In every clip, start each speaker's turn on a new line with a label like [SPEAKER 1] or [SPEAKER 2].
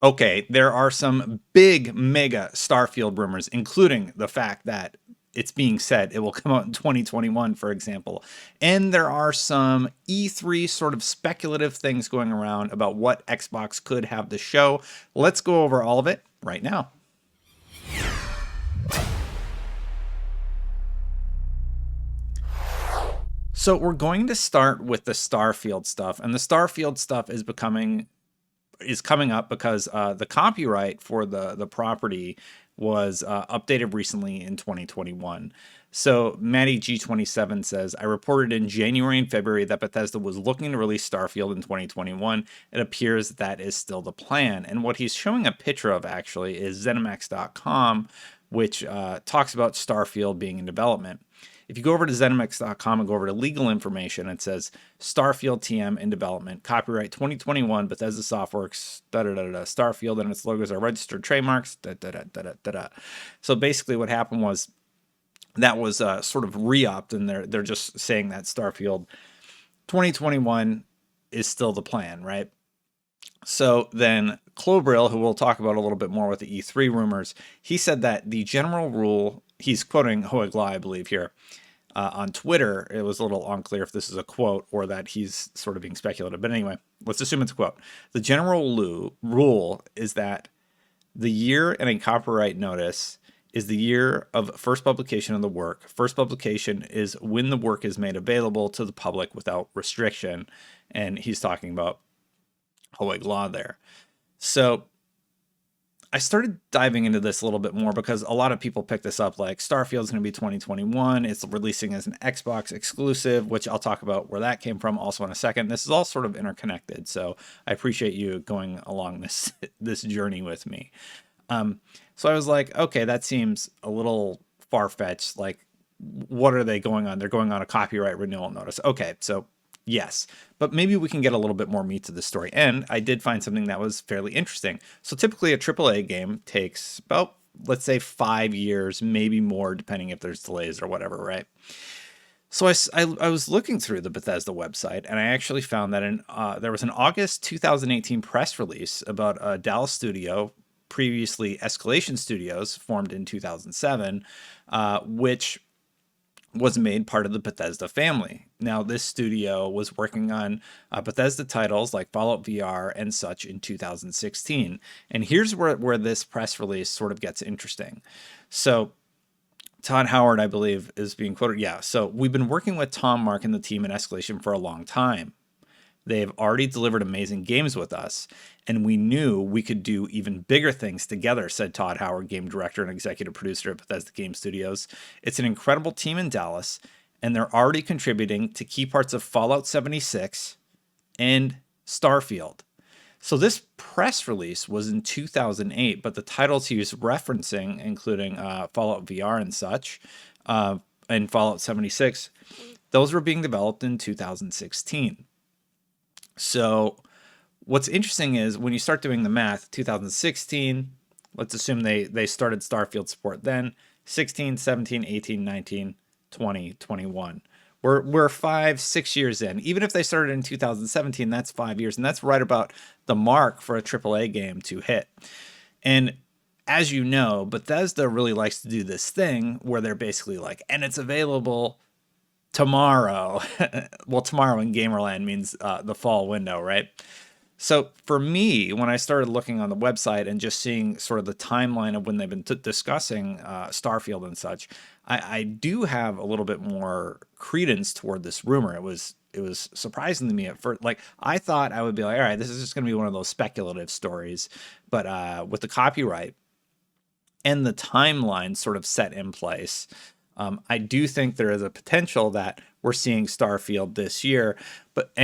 [SPEAKER 1] Okay, there are some big mega Starfield rumors, including the fact that it's being said it will come out in 2021, for example. And there are some E3 sort of speculative things going around about what Xbox could have to show. Let's go over all of it right now. So we're going to start with the Starfield stuff, and the Starfield stuff is coming up because the copyright for the property was updated recently in 2021. So Matty G27 says, I reported in January and February that Bethesda was looking to release Starfield in 2021. It appears that is still the plan. And what he's showing a picture of actually is ZeniMax.com, which talks about Starfield being in development. If you go over to ZeniMax.com and go over to legal information, it says Starfield TM in development, copyright 2021, Bethesda Softworks, Starfield and its logos are registered trademarks, So basically what happened was that was sort of re-upped, and they're just saying that Starfield 2021 is still the plan, right? So then Clobril, who we'll talk about a little bit more with the E3 rumors, he said that the general rule, he's quoting Hoegla, I believe, here on Twitter. It was a little unclear if this is a quote or that he's sort of being speculative. But anyway, let's assume it's a quote. The general rule is that the year in a copyright notice is the year of first publication of the work. First publication is when the work is made available to the public without restriction. And he's talking about Hoegla there. So I started diving into this a little bit more because a lot of people pick this up like Starfield's going to be 2021. It's releasing as an Xbox exclusive, which I'll talk about where that came from also in a second. This is all sort of interconnected, so I appreciate you going along this journey with me. So I was like, okay, that seems a little far-fetched. Like, what are they going on? They're going on a copyright renewal notice. Okay, so yes, but maybe we can get a little bit more meat to the story. And I did find something that was fairly interesting. So typically a AAA game takes about, let's say, 5 years, maybe more, depending if there's delays or whatever, right? So I was looking through the Bethesda website, and I actually found that there was an August 2018 press release about a Dallas studio, previously Escalation Studios, formed in 2007, which was made part of the Bethesda family. Now, this studio was working on Bethesda titles like Fallout VR and such in 2016. And here's where this press release sort of gets interesting. So Todd Howard, I believe, is being quoted. Yeah, so we've been working with Tom, Mark, and the team at Escalation for a long time. They've already delivered amazing games with us, and we knew we could do even bigger things together, said Todd Howard, game director and executive producer at Bethesda Game Studios. It's an incredible team in Dallas, and they're already contributing to key parts of Fallout 76 and Starfield. So this press release was in 2008, but the titles he was referencing, including Fallout VR and such, and Fallout 76, those were being developed in 2016. So what's interesting is when you start doing the math, 2016, let's assume they started Starfield support then, 16, 17, 18, 19, 20, 21. We're 5-6 years in. Even if they started in 2017, that's 5 years, and that's right about the mark for a AAA game to hit. And as you know, Bethesda really likes to do this thing where they're basically like, and it's available tomorrow. Well, tomorrow in Gamerland means the fall window, right? So for me, when I started looking on the website and just seeing sort of the timeline of when they've been discussing Starfield and such, I do have a little bit more credence toward this rumor. It was surprising to me at first. Like, I thought I would be like, all right, this is just going to be one of those speculative stories. But with the copyright and the timeline sort of set in place, I do think there is a potential that we're seeing Starfield this year. But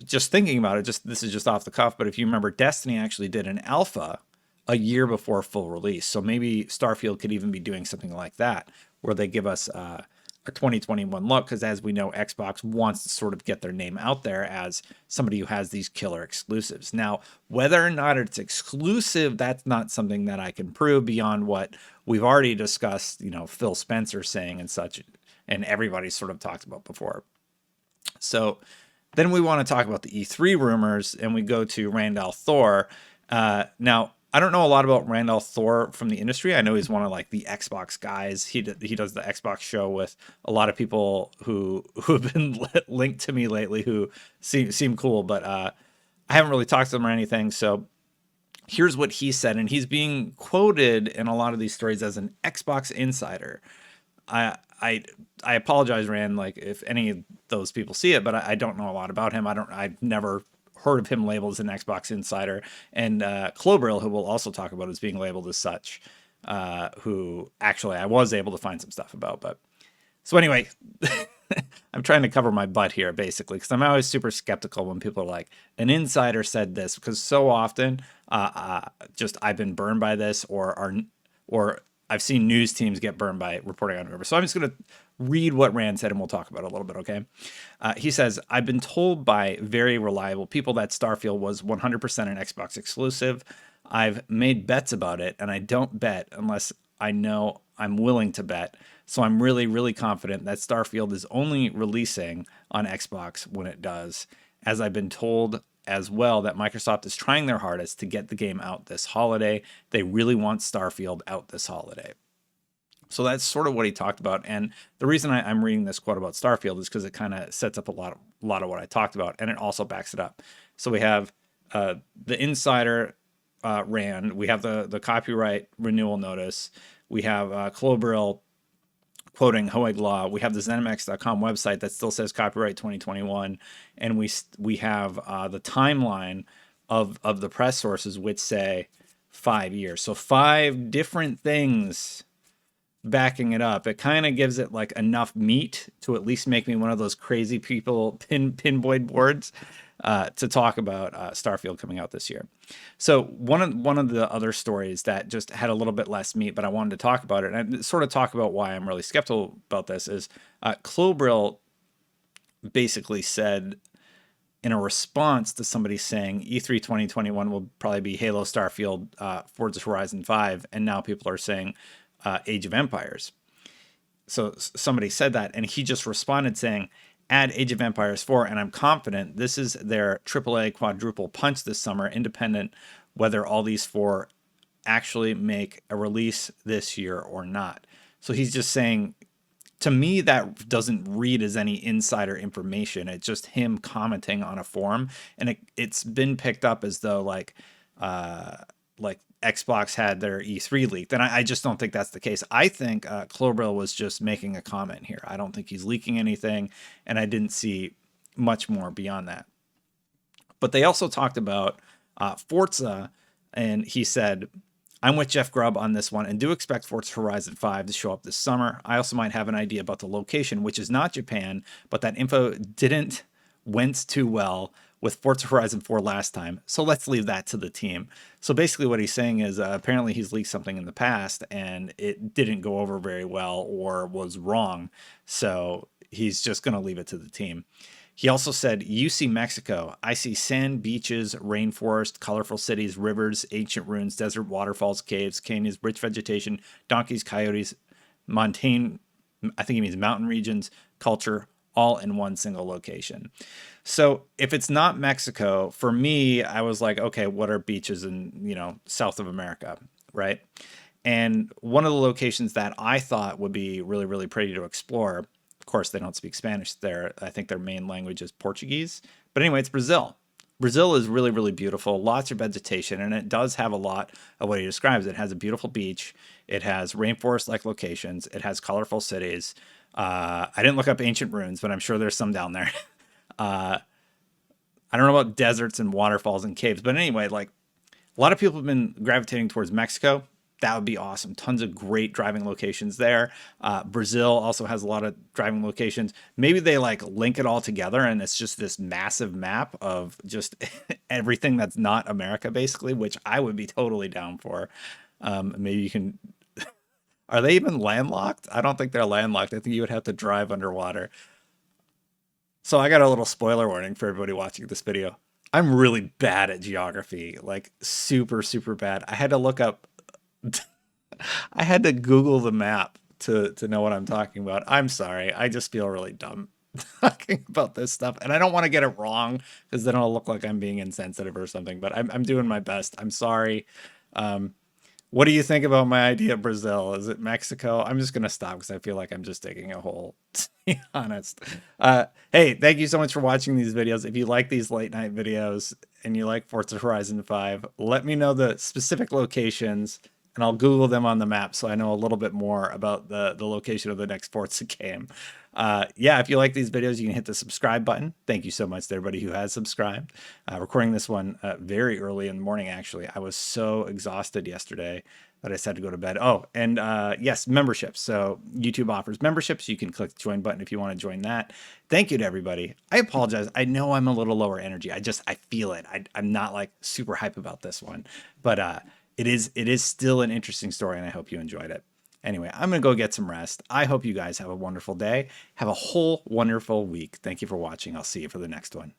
[SPEAKER 1] just thinking about it, this is just off the cuff, but if you remember, Destiny actually did an alpha a year before full release. So maybe Starfield could even be doing something like that, where they give us a 2021 look, because as we know, Xbox wants to sort of get their name out there as somebody who has these killer exclusives. Now, whether or not it's exclusive, that's not something that I can prove beyond what we've already discussed, Phil Spencer saying and such, and everybody sort of talked about before. So then we want to talk about the E3 rumors, and we go to Randall Thor. Now, I don't know a lot about Randolph Thor from the industry. I know he's one of like the Xbox guys. He does the Xbox show with a lot of people who have been linked to me lately who seem cool, but I haven't really talked to them or anything. So here's what he said, and he's being quoted in a lot of these stories as an Xbox insider. I I I apologize, Rand, like if any of those people see it, but I don't know a lot about him. I've never heard of him labeled as an Xbox insider. And Clobril, who we'll also talk about, is being labeled as such. Who actually I was able to find some stuff about, but so anyway, I'm trying to cover my butt here basically because I'm always super skeptical when people are like, an insider said this, because so often just I've been burned by this, or I've seen news teams get burned by reporting on whoever. So I'm just going to read what Rand said and we'll talk about it a little bit, okay? He says, I've been told by very reliable people that Starfield was 100% an Xbox exclusive. I've made bets about it, and I don't bet unless I know I'm willing to bet. So I'm really, really confident that Starfield is only releasing on Xbox when it does, as I've been told as well that Microsoft is trying their hardest to get the game out this holiday. They really want Starfield out this holiday. So that's sort of what he talked about. And the reason I'm reading this quote about Starfield is because it kind of sets up a lot of what I talked about, and it also backs it up. So we have the insider Rand, we have the copyright renewal notice, we have Clobril quoting Hoeg Law, we have the ZeniMax.com website that still says copyright 2021, and we have the timeline of the press sources which say 5 years. So 5 different things backing it up. It kind of gives it like enough meat to at least make me one of those crazy people pinboard boards to talk about Starfield coming out this year. So one of the other stories that just had a little bit less meat, but I wanted to talk about it and sort of talk about why I'm really skeptical about this is Clobril basically said in a response to somebody saying E3 2021 will probably be Halo, Starfield, Forza Horizon 5, and now people are saying Age of Empires. So somebody said that, and he just responded saying, add Age of Empires 4, and I'm confident this is their AAA quadruple punch this summer, independent whether all these 4 actually make a release this year or not. So he's just saying, to me, that doesn't read as any insider information. It's just him commenting on a forum, and it's been picked up as though like Xbox had their E3 leaked, and I just don't think that's the case. I think Clobril was just making a comment here. I don't think he's leaking anything, and I didn't see much more beyond that. But they also talked about Forza, and he said, I'm with Jeff Grubb on this one and do expect Forza Horizon 5 to show up this summer. I also might have an idea about the location, which is not Japan, but that info didn't went too well with Forza Horizon 4 last time. So let's leave that to the team. So basically what he's saying is apparently he's leaked something in the past and it didn't go over very well or was wrong. So he's just going to leave it to the team. He also said, you see Mexico. I see sand, beaches, rainforest, colorful cities, rivers, ancient ruins, desert waterfalls, caves, canyons, rich vegetation, donkeys, coyotes, montane, I think he means mountain regions, culture, all in one single location. So if it's not Mexico, for me, I was like, okay, what are beaches in, South of America, right? And one of the locations that I thought would be really, really pretty to explore, of course, they don't speak Spanish there. I think their main language is Portuguese. But anyway, it's Brazil. Brazil is really, really beautiful, lots of vegetation, and it does have a lot of what he describes. It has a beautiful beach. It has rainforest-like locations. It has colorful cities. I didn't look up ancient ruins, but I'm sure there's some down there. I don't know about deserts and waterfalls and caves, but anyway, like a lot of people have been gravitating towards Mexico. That would be awesome. Tons of great driving locations there. Brazil also has a lot of driving locations. Maybe they like link it all together and it's just this massive map of just everything that's not America, basically, which I would be totally down for. Maybe you can. Are they even landlocked? I don't think they're landlocked. I think you would have to drive underwater. So I got a little spoiler warning for everybody watching this video. I'm really bad at geography, like super, super bad. I had to look up, I had to Google the map to know what I'm talking about. I'm sorry. I just feel really dumb talking about this stuff. And I don't want to get it wrong because then it'll look like I'm being insensitive or something, but I'm doing my best. I'm sorry. What do you think about my idea of Brazil? Is it Mexico? I'm just gonna stop because I feel like I'm just digging a hole, to be honest. Hey, thank you so much for watching these videos. If you like these late night videos and you like Forza Horizon 5, let me know the specific locations and I'll Google them on the map so I know a little bit more about the location of the next Forza game. Yeah, if you like these videos, you can hit the subscribe button. Thank you so much to everybody who has subscribed. Recording this one very early in the morning, actually. I was so exhausted yesterday that I said to go to bed. Oh, and yes, memberships. So YouTube offers memberships. You can click the join button if you want to join that. Thank you to everybody. I apologize. I know I'm a little lower energy. I feel it. I'm not like super hype about this one, but it is still an interesting story, and I hope you enjoyed it. Anyway, I'm going to go get some rest. I hope you guys have a wonderful day. Have a whole wonderful week. Thank you for watching. I'll see you for the next one.